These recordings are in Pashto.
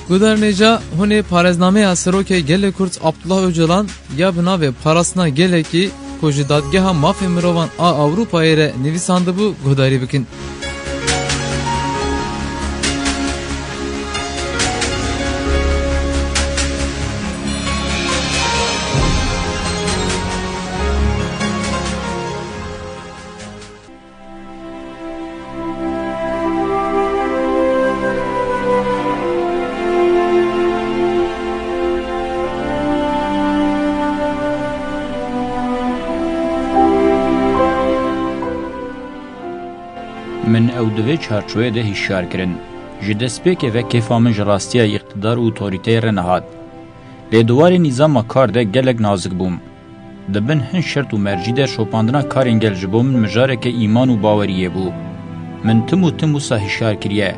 Guderneca hune parezname Seroke Gele Kurt Abdullah Öcalan ya bina ve parasına geleki koji dadgeha mafya mirovan a Avrupa'ya re nivisandı bu gudari bikin. من او دوی چارچوه ده هشیار کرن. جدسپیک و کفامن جراستیا اقتدار و اوتوریته رنهاد. لیدوار نظام کار ده گلگ نازک بوم. دبن هن شرط و مرجی ده شوپاندنا کار انگل جبوم مجاره که ایمان و باوریه بو. من تمو سا هشیار کریه.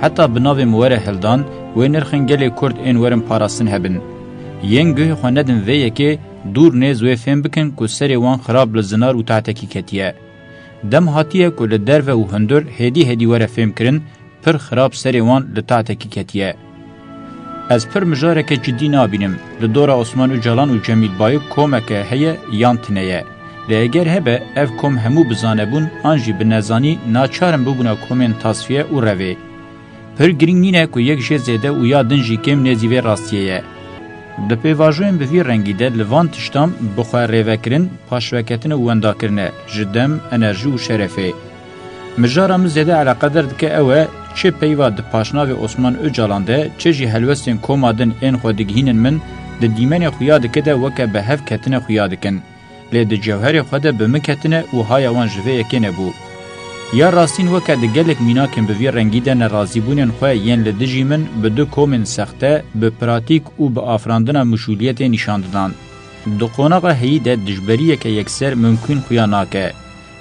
حتی بناو مواره هلدان و نرخن گل کرد این ورم پاراستن هبن. ین گوه خواندن ویه که دور نیز و فهم بکن که سری وان خراب لزنار و تعتکی کتیه. دم هاتیه که لدر و هندر هدی وره فهم کرن پر خراب سری وان لطاعتکی کتیه. از پر مجاره که جدی نابینم لدور عثمان و جلان و جمیل بایو کومکه هیه یان تنیه. لیگر هبه اف کوم همو بزانه بون آنجی بنزانی ناچارم ببونه کومین تصفیه و روی. پر گرینگ نینه که یک جه زیده و یا دنجی کم نزیوه راستیه. د پیواژوین به وی رنگی ده لوان تشتام بخواه ریوکرین پاشوکتن و ونداکرنه جدم انرژی و شرفه. مجارم زیده علاقه درد که اوه چه پیوا د پاشناو عثمان اجالانده چه جی هلوستین کومادن این خودگهینن من د دیمن خویاد کده وکه به هف کتن خویاد کن. لی د جوهر خوده به مکتنه و های وان جوه یکنه بو. یا راستین وکه د گلک میناکن به وی رنگی ده نرازی بونن خواه ین لدجی من به دو کومن سخته به پراتیک و به آفراندن مشولیت نشانددان. دو قوناغ هی ده دجبریه که یکسر ممکن خویا ناکه.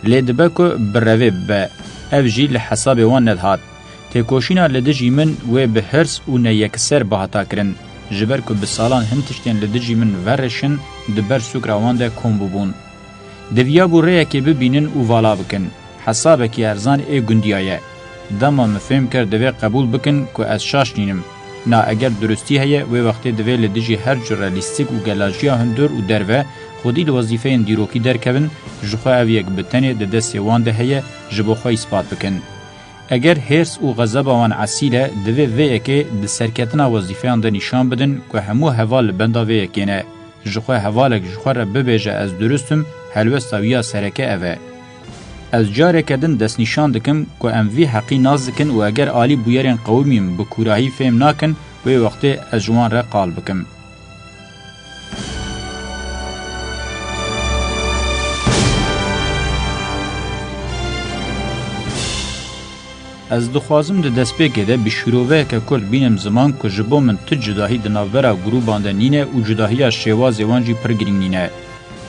لی دبکو بروی به او جی لحساب وان ندهات. تکوشینا لدجی من و به هرس و نیکسر بحتا کرن. جبر که به سالان هنتشتین لدجی من ورشن دبر سکراوان ده کم ببون. دویا بو ریه که ببینن و والا بکن. حسابه کی ارزان ای گندیایه. دما مفهم کرد دوی قبول بکن که از شاش نینم. نا اگر درستی هیه و وقتی دوی لدجی هر جرالیستیک و گلاجیا هندور و دروه خودی لوظیفه این دیروکی درکبن جخوا او یک بتنی ده دستی وان ده هیه جبوخوا اثبات بکن. اگر هرس و غضب وان عسیله دوی وی اکی ده سرکتنا وظیفه آن ده نشان بدن که همو حوال بندا وی اکینه. جخوا حوالک جخوا را ببیجه از درستم حلوستا ویا سرکه اوه. از جاره کدن دست نشان دکم که ام وی حقی ناز دکن و اگر آلی بویرین قومیم بکوراهی فهم ناکن و وقتی از جوان را قال بکم. از دخوازم ده دست بگیده بشروعه که کرد بینم زمان که جبو من تجداهی دنابرا گروبان ده نینه و جداهی شواز وانجی پرگرین نینه.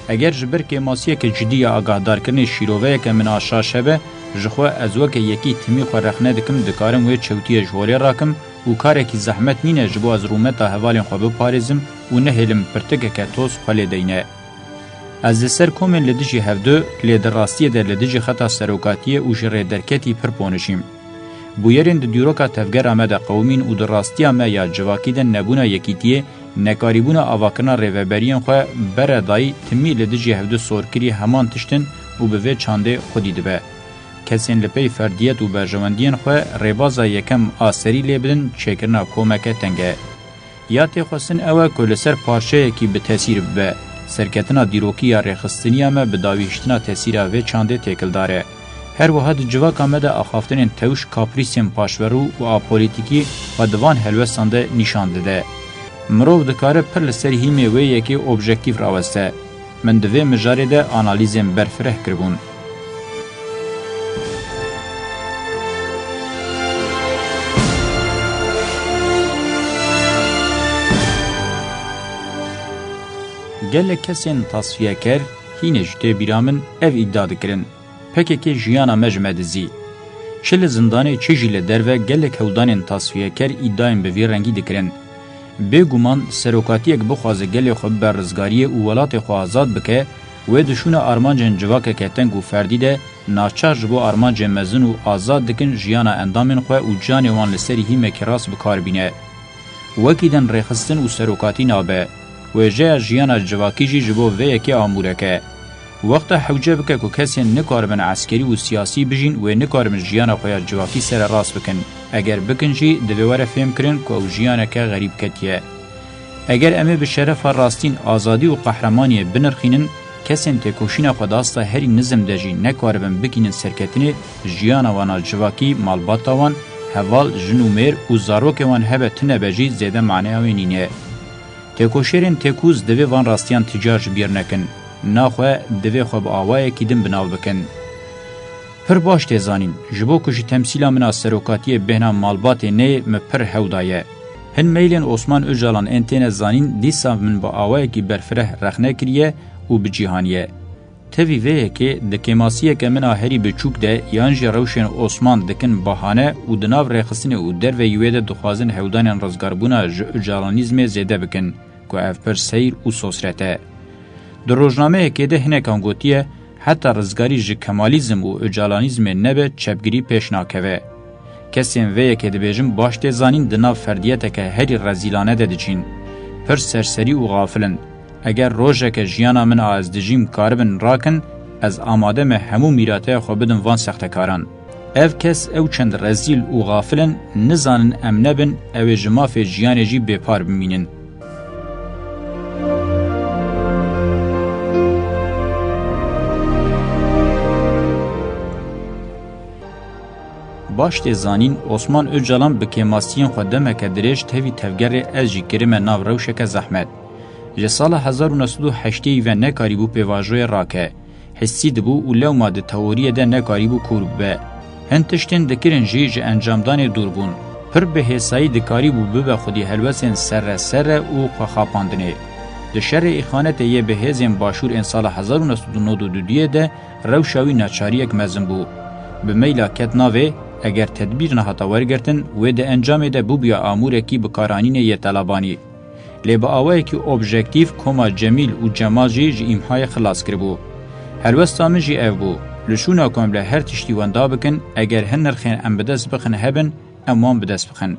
اگر جبر که ماسیه که جدی آگاهدار کنه شیروه که من آشاش هبه جخوا از وکه یکی تمی خو رخنه دکم دکارم و چوتی جولی راکم و کاره که زحمت نینه جبو از رومتا حوالین خو بپارزم و نهلم پرتکه که توس خلی دینه. از سر کومن لدجی هفدو لید راستی در لدجی خطا سروکاتیه و جره درکتی پر پونشیم. بویرین د دیروکا تفگر آمده قومین و در راستی آمه یا جواکیدن نبونا یکیتیه نکاریبون آواکرنا ریوبریان خواه بردایی تمی لدجی هفدو سورکری همان تشتن و به وی چانده خودی دبه. کسین لپی فردیت و برجواندین خواه ریبازا یکم آسری لیبدن چکرنا کومکه تنگه. یا تی خواستن اوه کلسر پارچه یکی به تاثیر ببه. سرکتنا دیروکی یا ریخستنی همه به داویشتنا تاثیر وی چانده تکل داره. هر وحد جواک آمده آخافتن توش کاپریسیم پاشورو و آپولیتیکی و دوان هلوستانده نشانده ده. مروف دکاره پر لسر هیمه وی یکی اوبژکتیف راوسته. من دوی مجاری ده آنالیزم برفره کربون. گل کسین تصفیه کر هینه جته بیرامن او ادعا دکرن. پکه که جیانا مجمدزی. چل زندانه چجیل دروه گل کودان تصفیه کر ادعایم به وی رنگی دکرن. بگومان سروکاتیک بخوازه گل خود بر رزگاری و ولات خو آزاد بکه و دشون آرمانجن جواکه که تنگ و فردی ده ناچار جبو آرمانجن مزن و آزاد دکن جیانا اندامن خو و جان وان لسری هیمه کراس بکار بینه. وکیدن ریخستن و سروکاتی نابه و جه جیانا جواکی جی جبو ویکی آمورکه. وقت حوجه بکه که کسی نکاربن عسکری و سیاسی بجین و نکاربن جیانا خویا جواکی سر راست بکن. اگر بکن جی دواره فهم کرن که او جیانا که غریب کتیه. اگر امه به شرف راستین آزادی و قهرمانی بنرخینن کسین تکوشین خداستا هری نظم دجی نکاربن بکینن سرکتنی جیانا وانا جواکی مالباتا وان هوال جنومیر و زاروک وان هبه تنه بجی زیده معنی آوینینه. تکوشیرین تکوز دوی وان راستیان تجارج بیر نکن. ناخواه دوی خواب آوائه کدن بناو بکن. پر باش تیزانین جبو کشی تمثیلا منا سروکاتی بهنا مالبات نه مپر هودایه. هن میلین عثمان اوجالان انتین زانین دیسا من با آوائه کی برفره رخنه کریه و بجیهانیه. تاوی ویه که دکیماسیه که منا هری بچوک ده یانجی روشن عثمان دکن بحانه و دناو ریخستین و در و یویده دخوازن هودانین رزگاربونا اوجالانیزم زیده بکن که اف پر سیر و سوسرته. در روزنامه که ده هنکان گوتیه حتی رزگاری جه کمالیزم و اوجالانیزم نبه چپگیری پیش ناکوه. کسیم ویه که دبیجم باش تیزانین دناو فردیته که هری رزیلانه ده دچین. پر سرسری و غافلن. اگر روژه که جیانا من از دجیم کاربن راکن از آماده مه همو میراته خو بدن وان سختکاران. اف کس او چند رزیل و غافلن نزانن ام نبن او جماف جیانه جی بپار بمینن. باش تزانین عثمان اوجالان بکیماسیین خودمه که دریش تاوی تفگر از جی کریم ناو روشک زحمت. جه سال 1908 و نکاری بو پیواجوی راکه. حسی دبو و لو ماده تاوریه ده نکاری بو کورب به. هنتشتین دکرن جه انجامدان دوربون. پر به حسایی دکاری بو ببه خودی حلوسین سر و خاپاندنه. ده شر ایخانت یه به هزین باشور ان سال 1992 ده روشاوی ناچاری اک مزن بو. به میلا کت ناوه اگر تدبیر نهاتا ورگرتن و ده انجام ده بو بیا آموره کی بکارانین یه طلبانی. لی با آوه که اوبژکتیف کما جمیل و جمال جی ایمهای خلاص کربو. هلوستامن جی او بو. لشونا کامله هر تشتی واندا بکن اگر هن نرخین ام بدست بخن هبن اموان بدست بخن.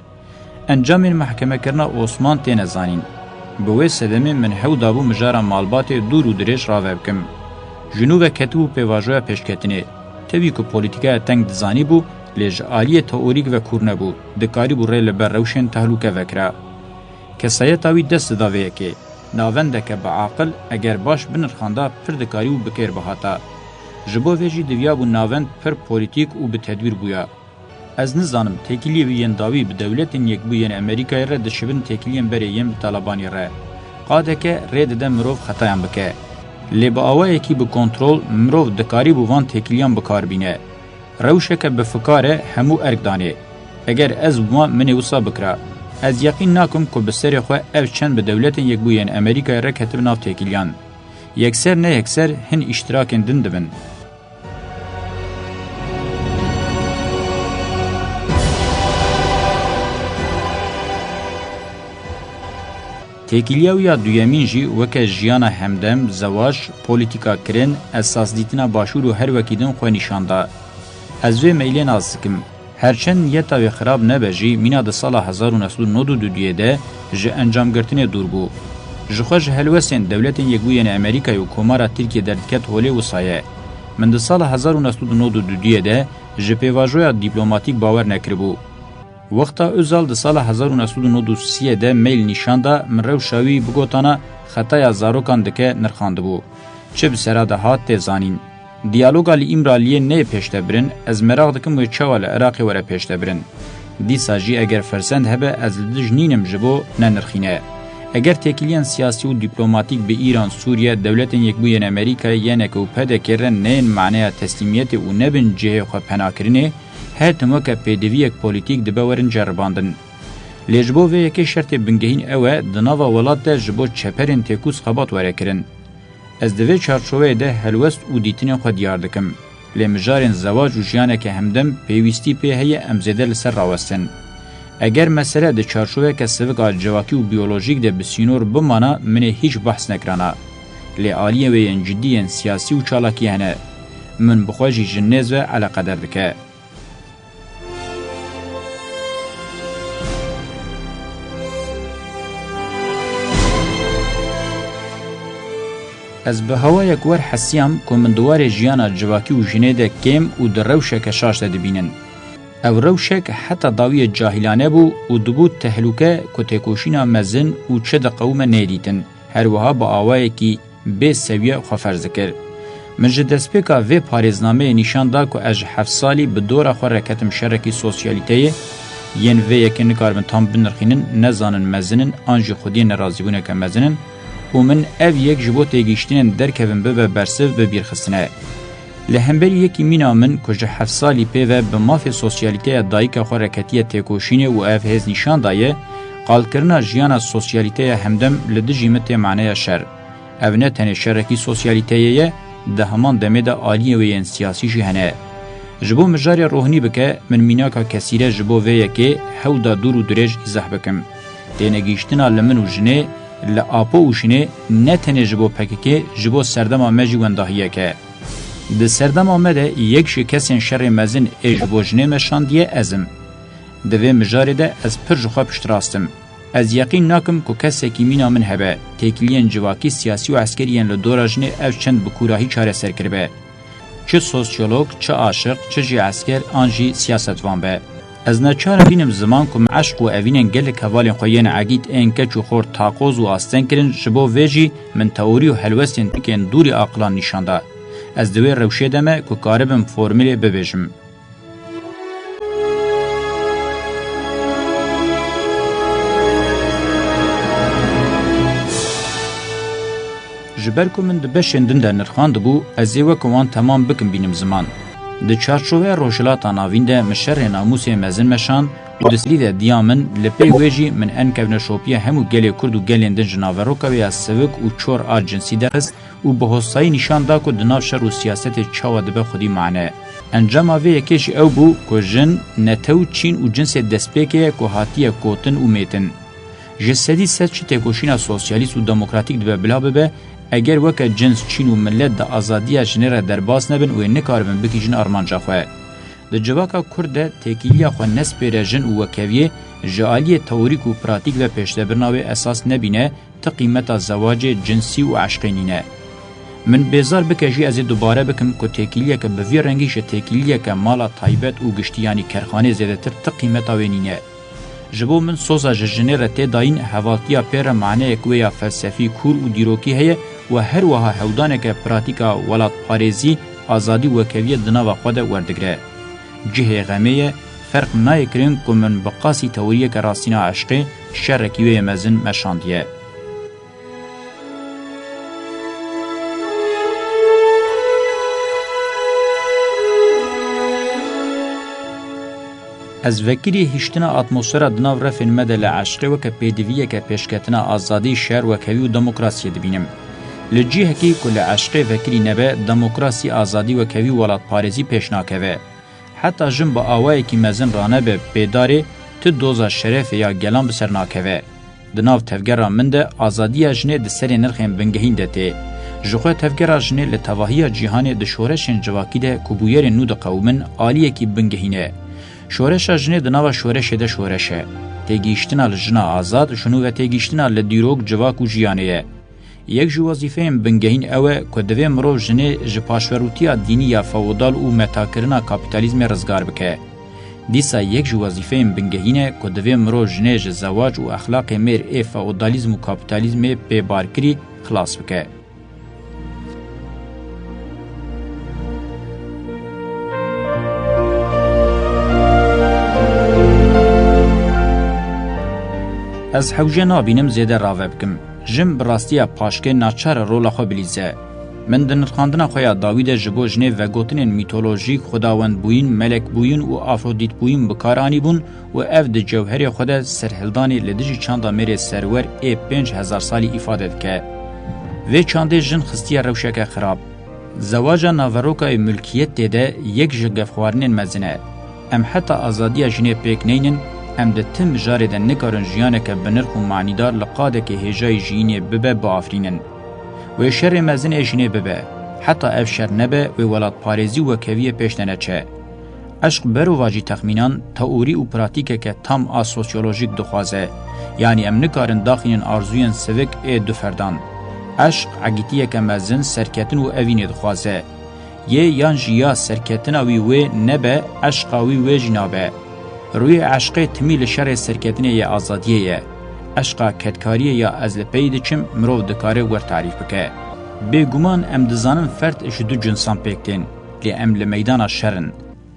انجام محکمه کرنا عثمان تین زانین. بوی سدمی من هو دابو مجارا مالبات دور و دریش راوه بکم. جنوب کتو پیواجوه پیشکتنه. تاوی که پولیتیکا تنگ دزانی بو لیج آلیه تئوریک و کورنه بو. دکاری بو ریل بر روشن تحلوکه وکره. کسایه تاوی دست داویه که ناونده که با عاقل اگر باش بنرخانده پر دکاری و بکر بهاتا. جبو ویجی دویا بو ناوند پر پولیتیک و به تدویر بویا. از نزانم تکیلی وین داوی به دولتین یک بوین امریکای را دشبن تکیلیم بری یم طالبانی را. قاده که رید ده مروف خطایم بکه. لی با آوه کی به کنترل مروف دکاری بو وان تکیلیم بکار بینه. روشه که به فکاره همو ارگدانه. اگر از بوان منی وصا بکره. از یقین ناکم که بسری خواه اف چند به دولت یک بوین امریکای را کتب ناف تکیلیان. یکسر نه یکسر هن اشتراکن دندبن. تکیلیا و یا دویمین جی وکه جیانا همدم، زواج، پولیتیکا کرن، اساس دیتنا باشور و هر وکیدن خواه نشانده. از وی میلین آزکم. هرچند نیتا و خراب نبجی مینا ده سال 1992 ده جه انجام گرتن دور بو. جخوش هلوسین دولتین یکوین امریکای و کمارا ترکیه دردکت هولی و سایه. من ده سال 1992 ده جه پیواجویا دیپلوماتیک باور نکربو. وقتا اوزال ده سال 1993 ده میل نشانده من رو شاوی بگوتانا خطای زاروکان دکه نرخانده بو. چه بسرا ده هات تیزانین. دیالوگا لی امرالیه نه پیشته برن از مراغ دکم و چوال عراقی وره پیشته برن. دی ساجی اگر فرسند هبه از لدج نینم جبو ننرخینه. اگر تکیلیان سیاسی و دیپلوماتیک به ایران، سوریه، دولت یک بوین امریکا ینک و پده کرن نین معنی تسلیمیت و نبن جه خو پناکرینه هر تموکه پیدوی یک پولیتیک دبورن جرباندن. لیجبو و یکی شرط بنگهین اوه دناوا ولاد ده جبو چپرین تکوس خبات وره کرن. از دوی چارچوه ده هلوست و دیتین خود دیار دکم. لمجارین زواج و جیانه که همدم پیوستی پی هی امزیده لسر راوستن. اگر مسئله ده چارچوه که سوگا جواکی و بیولوژیک ده بسینور بمانا منه هیچ بحث نکرانا. لی آلیه و ین جدیین سیاسی و چالاکی هنه. من بخواجی جنیز و علاقه در دکه. از به هوایek ور حسیم که من دوار جیانا جواکی و جنه ده کم و در روشک شاش ده بینن. او روشک حتی داوی جاهلانه بو و دبو تهلوکه که تکوشینا مزن و چه ده قوم نیدیتن. هر وها با آوائه کی به سویه خفر ذکر. من جه دسپیکا وی پارێزنامه نیشان دا که اج 7 سالی به دور خور رکتم شرکی سوسیالیته ین وی یکی نکاربن تام بنرخینن نزانن مزنن آنجی خودی نرازی بونه که مزنن و من او یک جبو تیگیشتین درکوین به برسف به بیرخستنه. لهمبر یکی مینا من که جه 7 سالی پی و به مافی سوسیالیته دایی که خور رکتی تیکوشینه و او هز نیشان دایه قال کرنا جیانا سوسیالیته همدم لدجیمت معنی شر. او نه تنه شرکی سوسیالیته ده همان دمه ده آلیه وین سیاسی جهنه. جبو مجاری روحنی بکه من میناکا کسیره جبو ویه که هو دا دور و درج ایزح بکم. دینه گیشتنا لمن و جنه لآپو و جنه نتنه جبو پکه جبو سردم آمجی ونداهیه که. ده سردم آمده یک شی کسین شر مزن جبو جنه مشان دیه ازم. ده وی مجاری ده از پر جخوا پشت راستم. از یقین ناکم که کسی که مینا من هبه تکیلین جواکی سیاسی و عسکریین لدوراجنه او چند بکوراهی چاره سر کربه. چه سوسیولوگ، چه عاشق، چه جی عسکر آنجی سیاستوان به. از نچار بینم زمان که عشق و اوینن گل کوالین خوین عگید این کچ و خور تاقوز و آستن کرن جبو ویجی من تئوری و حلوستین تکن دوری عقلان نشانده. از دوی روشه دمه که کاربم فرمولی ببیجم. جبر کو من دبشندن در نرخاند بو از یو کوان تمام بکم بینم زمان د چارچوبه روشلات ناوین ده مشر ناموس مزن مشان و دسلی ده دیامن لپی ویجی من انکبن شوپیه همو گلی کرد و گلین دن جناورو کوی از سوک و چور آرجنسی درست و بهوسایی نشان دا که دناو شر و سیاست چاوا دبه خودی معنی انجام آوه یکیش او بو که جن نتو چین و جنس دسپیکه که هاتیه کوتن و میتن جسدی ست چی تکوشین سوسیالیست و دموکراتیک دبه بلا ببه اگر وکه جنس چین و ملت ده آزادی جنره در باس نبن و نکاربن بکی جن ارمانجا خواه. ده جواکا کرده تکیلیا خواه نسپیره جن و وکویه جعالی توریک و پراتیک و پیشتبرناوی اساس نبینه تا قیمت زواج جنسی و عشقینینه. من بیزار بکجی از دوباره بکم که تکیلیا که بوی رنگیش تکیلیا که مالا تایبت و گشتیانی کرخانه زیده تر تا قیمت آوینینه. جبو من سوزا جنره تی داین حوالتیا پیر معنی اکویا فلسفی کور و دیروکی هیه و هر وها هودانه که پراتیکا ولات پاریزی آزادی و کویه دناو خود وردگره. جه غمیه فرق نای کرن که من بقاسی توریه که راستینا عشقی شرکیوه مزن مشاندیه. از وکیلی هشتنا اتمسفر دناو رفن مدل عشقی و که پیدویه که پیشکتنا آزادی شهر و کوی و دموکراسی دبینم. لجیه کی کل عشقی وکیلی نبه دموکراسی آزادی و کوی ولات پارێزی پیش ناکوه. حتی جن با آوائي کی مزن رانه به بیداری تو دوزا شرف یا گلان بسر ناکوه. دناو تفگرا من ده آزادی جنه ده سر نرخین بنگهین ده ته. جخوه تفگرا جنه لتواهی جیهان ده شورشن جواکی ده کبویر نو ده قومن آلیه کی بنگهینه. شورش جنه دناو شورش ده شورشه. تیگیشتنا لجنا آزاد شنو و تیگیشتنا لدیروگ جواکو جیانه. یک جو وظیفه بنگهین اوه که دوی مرو جنه جپاشوروتیا دینی یا فودال و متاکرنا کپیتالیزم رزگار بکه. دیسا یک جو وظیفه بنگهینه که دوی مرو جنه زواج و اخلاق میر ای فودالیزم و کپیتالیزم پی بارکری خلاص بکه. از حوجه نابینم زیده راوه بکم. جم براستیا پاشکه ناچار رولا خو بلیزه. من دن خواندنا خویا داوید جبو جنه و گوتنین میتولوژیک خداوند بوین، ملک بوین و آفرودیت بوین بکارانی بون و اف د جوهری خود سرهلدانی لدجی چاندا مری سرور ای 5000 سالی ifade که. و چانده جن خستیا روشک خراب. زواج ناوروکای ملکیت ده یک جگفخوارنین مزنه. ام حتی آزادی جنه پیک نینن ام ده تم جاره ده نکارن جیانه که بنرخ و معنیدار لقاده که هجای جینه ببه با آفرینن. و شر مزن ایشینه ببه. حتی اف شر نبه و ولاد پارێزی و کویه پیشنه چه. عشق برو واجی تخمینان تئوری و پراتیکه که تام آسوسیولوژیک دخوازه. یعنی ام نکارن داخلین آرزوین سوک ای دو فردان. عشق عگیتیه که مزن سرکتن و اوین دخوازه. یه یان جیا سرکتن اوی و نبه عشق اوی و جنابه. روی عشق تمیل شر سرکتنه یا آزادیه. عشقا کدکاریه یا از لپیده چم مرو دکاره ور تعریف بکه. بگومان ام دزانن فرد جدو جنسان پیکتین لی ام لمیدان شرن.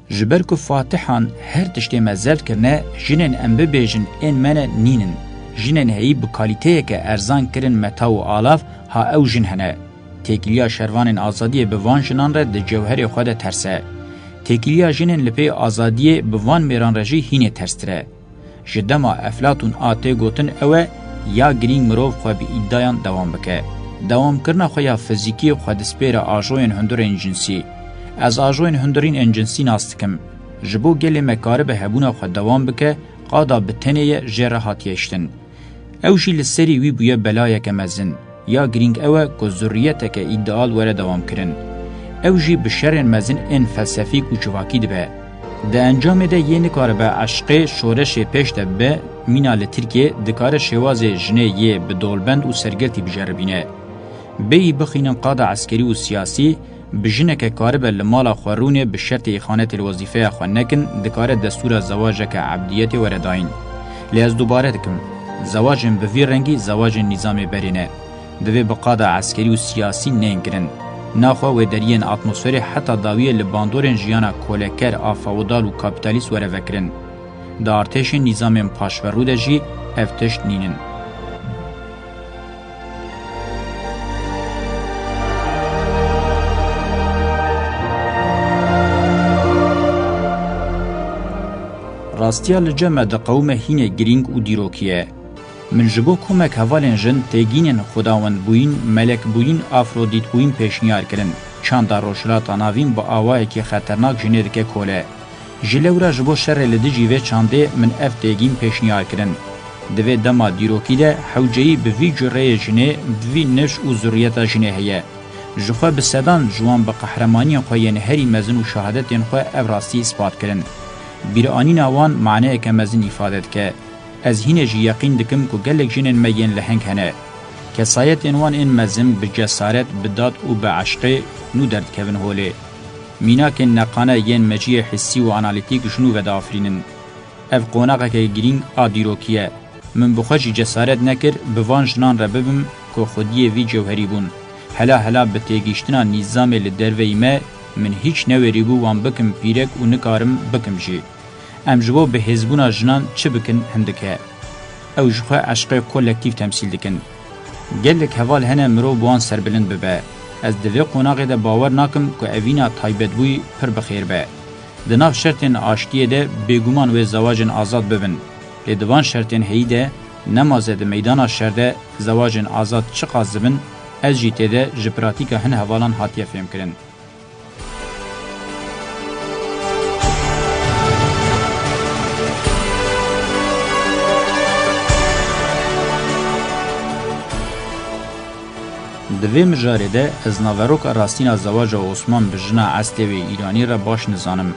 جبر که فاتحان هر تشتی مزل کرنه جنن ام ببیجن این من نینن. جنن هی بکالیته که ارزان کرن متا و آلاف ها او جن هنه. تکیلیا شروان آزادی بوان جنان را ده جوهر خود ترسه. تکیلیا جنن لپی آزادی بوان میران رجی هینه ترستره. جدما افلاتون آته گوتن اوه یا گرینگ مروف خواه بی ایدایان دوام بکه. دوام کرنا خواه فیزیکی خواه دسپیر آجوین هندورین جنسی. از آجوین هندورین انجنسی ناستکم. جبو گلی مکاره به هبونا خواه دوام بکه قادا بتنه جره هاتیشتن. او جی لسری وی بویا بلایه که مزن. یا گرینگ اوه که ذریته که ایدئال وره دوام کرن. او جی بشرین مزن این فلسفی کوچواکی دبه. ده انجام ده یه نکاره به عشق شورش پیش ده به مینال ترکیه دکاره شواز جنه یه به دولبند و سرگلتی بجربینه. بی بخینن قاده عسکری و سیاسی بجنه که کاره به لمالا خورونه به شرط اخانت الوظیفه خواه نکن دکاره دستور زواجه که عبدیت ورداین. لیاز دوباره دکم زواجن به وی رنگی زواجن نظام برینه. دوی بقاده عسکری و سیاسی نینگرن. ناخوا و درین اتمسفری حتی داویه لباندورن جیانا کولکر آفاودال و کابیتالیست وره وکرن. دا ارتش نظام پاشورو ده جی افتش نینن. راستیا لجمع ده قوم هین گرینگ و دیروکیه. من جبو کمک حوالین جن تیگینن خداوند بوین ملک بوین افرودیت بوین پیشنیار کرن چند روشلات ناوین با آوای که خطرناک جنید که کوله جلورا جبو شر لدجی و چانده من اف تیگین پیشنیار کرن دوی دما دیروکی ده حوجهی به وی جره جنه دوی نش و ذریت جنه هیه جخوا بسدان جوان به قهرمانی خوین هری مزن و شهادت خو افراستی اثبات کرن بیرانی نوان معنی که مزن افادت که از هینه جی یقین دکم که گلک جنن مین لحنگ هنه. کسایت انوان این مزم بجسارت بداد و بعشق نو درد کون هوله. مینا که نقانه ین مجی حسی و آنالیتیک جنو و دافرینن. اف قوناقه که گرینگ آدیروکیه. من بخوشی جسارت نکر بوان جنان را ببم که خودی وی جوهری بون. هلا بتیگیشتنا نظام لدروی ما من هیچ نوری بو وان بکم پیرک و نکارم بکم جی. ام جبو به حزبونا جنان چه بکن هندکه او جخوا عشق کولکتیو تمثیل دکن گلک حوال هنه مرو بوان سربلند ببه از دوی قوناغی ده باور ناکم که اوینا تایبت بوی پر بخیر به دناف شرطین آشتیه ده بگومان و زواجن آزاد ببن لدوان شرطین هی ده نمازه ده میدان شرده زواجن آزاد چه قازبن از جیته ده جپراتیک هن حوالان حاتیه فهم کرن دوی مجاره ده از ناوروک راستین زواج عثمان بجنا عستوی ایرانی را باش نزانم.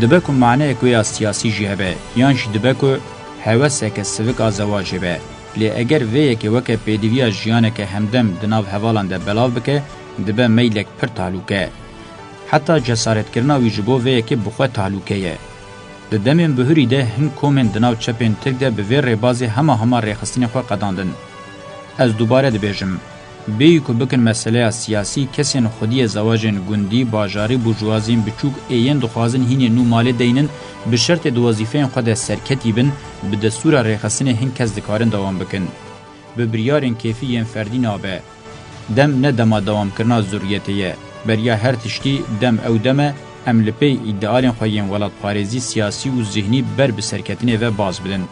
دبه که معنی اکوی سیاسی جهبه یانش دبه که حوثه که سوک زواجه به لی اگر ویه که وکه پیدوی جیانه که همدم دناو حوالان ده بلاو بکه دبه میلک پر تعلوکه. حتی جسارت کرنا ویجبو ویه که بخواه تعلوکه یه. ده دمین بهوری ده هم کومن دناو چپین تک ده به ویر ریبازی همه ریخستین خواه قداندن. از دوباره ده بیجم. بیو که بکن مسئله سیاسی کسین خودی زواجن گندی باجاری بورژوازین بچوک این دخوازن هین نو مال دینن به شرط دو وظیفه خود سرکتی بن به دستور ریخستن هین کس دکارن دوام بکن به بریارن کیفی فردی نابه دم نه دما دوام کرنا ضروریتیه بریا هر تشتی دم او دمه ام لپی ایدئالین خوین ولاد پارێزی سیاسی و ذهنی بر به سرکتنه و باز بدن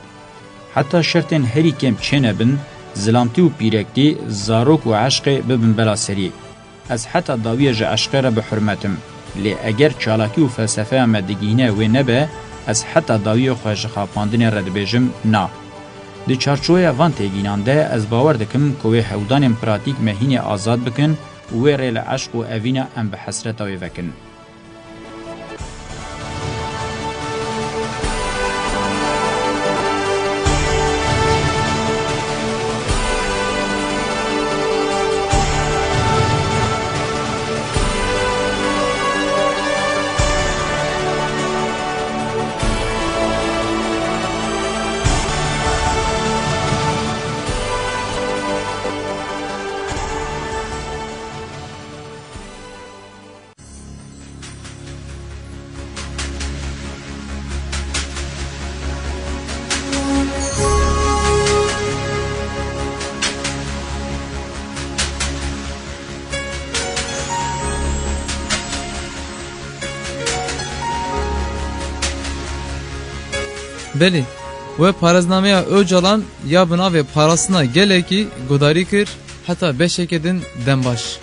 حتی شرطن هری کم چنه بن زلامتی و پیرکتی زاروک و عشق ببن بلا سری از حتی داویه جه عشق را به حرمتم لی اگر چالاکی و فلسفه مدگینه و نبه از حتی داویه خواه خاپاندن رد بیجم نا دی چارچوه وان تیگینانده از باور دکم که وی حودان پراتیک مهین آزاد بکن و وی ریل عشق و اوین ام به حسرت وی وکن Belî ve paraznameya Öcalan ya bina ve parasına geleki godari kir heta beşekedin dembaş.